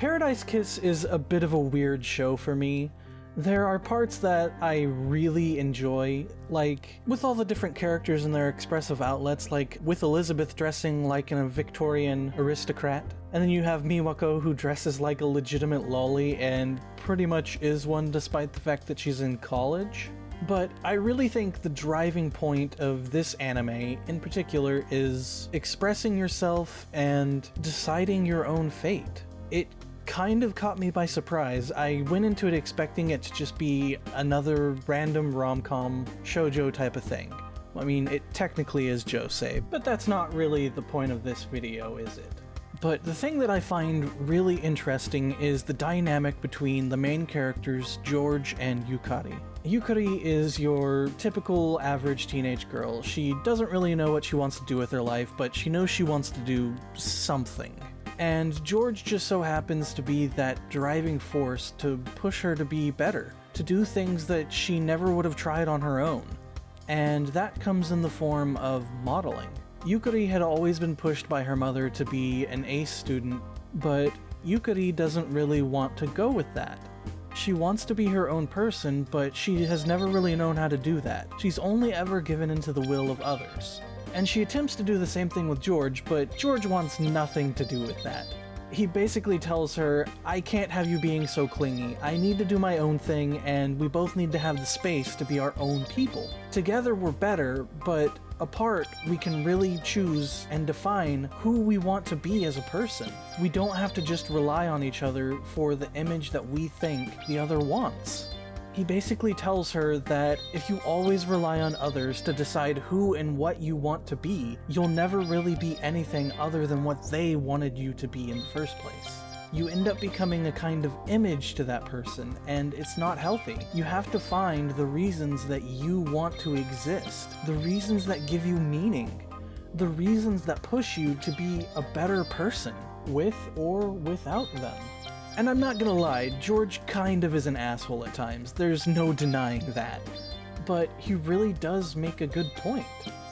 Paradise Kiss is a bit of a weird show for me. There are parts that I really enjoy, like with all the different characters and their expressive outlets, like with Elizabeth dressing like a Victorian aristocrat, and then you have Miwako who dresses like a legitimate lolly and pretty much is one despite the fact that she's in college. But I really think the driving point of this anime in particular is expressing yourself and deciding your own fate. It kind of caught me by surprise. I went into it expecting it to just be another random rom-com shoujo type of thing. I mean, it technically is josei, but that's not really the point of this video, is it? But the thing that I find really interesting is the dynamic between the main characters, George and Yukari. Yukari is your typical average teenage girl. She doesn't really know what she wants to do with her life, but she knows she wants to do something. And George just so happens to be that driving force to push her to be better, to do things that she never would have tried on her own. And that comes in the form of modeling. Yukari had always been pushed by her mother to be an ace student, but Yukari doesn't really want to go with that. She wants to be her own person, but she has never really known how to do that. She's only ever given into the will of others. And she attempts to do the same thing with George, but George wants nothing to do with that. He basically tells her, I can't have you being so clingy. I need to do my own thing, and we both need to have the space to be our own people. Together we're better, but apart we can really choose and define who we want to be as a person. We don't have to just rely on each other for the image that we think the other wants. He basically tells her that if you always rely on others to decide who and what you want to be, you'll never really be anything other than what they wanted you to be in the first place. You end up becoming a kind of image to that person, and it's not healthy. You have to find the reasons that you want to exist, the reasons that give you meaning, the reasons that push you to be a better person, with or without them. And I'm not gonna lie, George kind of is an asshole at times, there's no denying that. But he really does make a good point.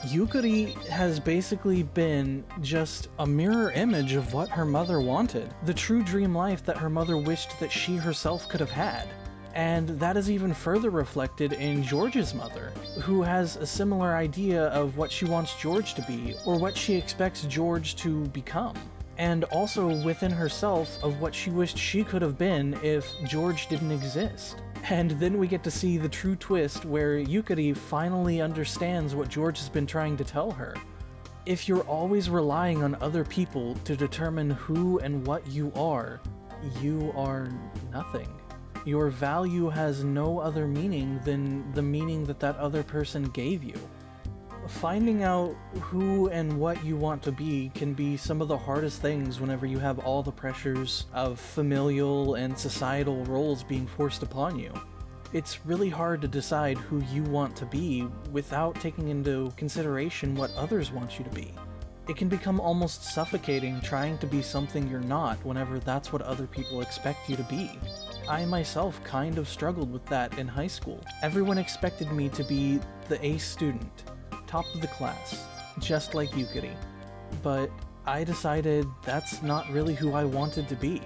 Yukari has basically been just a mirror image of what her mother wanted, the true dream life that her mother wished that she herself could have had. And that is even further reflected in George's mother, who has a similar idea of what she wants George to be, or what she expects George to become. And also within herself of what she wished she could have been if George didn't exist. And then we get to see the true twist where Yukari finally understands what George has been trying to tell her. If you're always relying on other people to determine who and what you are nothing. Your value has no other meaning than the meaning that that other person gave you. Finding out who and what you want to be can be some of the hardest things whenever you have all the pressures of familial and societal roles being forced upon you. It's really hard to decide who you want to be without taking into consideration what others want you to be. It can become almost suffocating trying to be something you're not whenever that's what other people expect you to be. I myself kind of struggled with that in high school. Everyone expected me to be the ace student, top of the class, just like Yukari. But I decided that's not really who I wanted to be.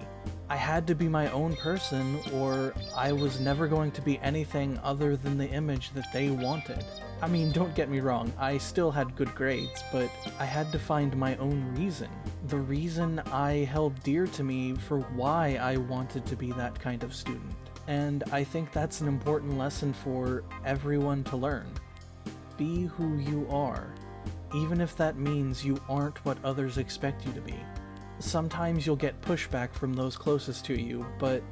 I had to be my own person, or I was never going to be anything other than the image that they wanted. I mean, don't get me wrong, I still had good grades, but I had to find my own reason. The reason I held dear to me for why I wanted to be that kind of student. And I think that's an important lesson for everyone to learn. Be who you are, even if that means you aren't what others expect you to be. Sometimes you'll get pushback from those closest to you, but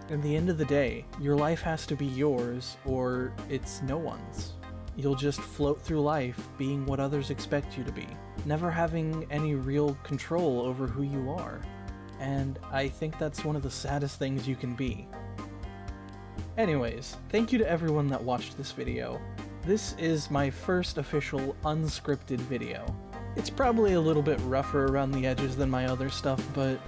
in the end of the day, your life has to be yours or it's no one's. You'll just float through life being what others expect you to be, never having any real control over who you are. And I think that's one of the saddest things you can be. Anyways, thank you to everyone that watched this video. This is my first official unscripted video. It's probably a little bit rougher around the edges than my other stuff, but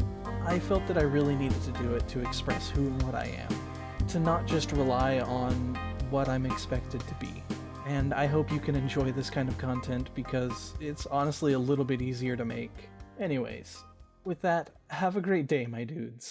I felt that I really needed to do it to express who and what I am, to not just rely on what I'm expected to be. And I hope you can enjoy this kind of content because it's honestly a little bit easier to make. Anyways, with that, have a great day, my dudes.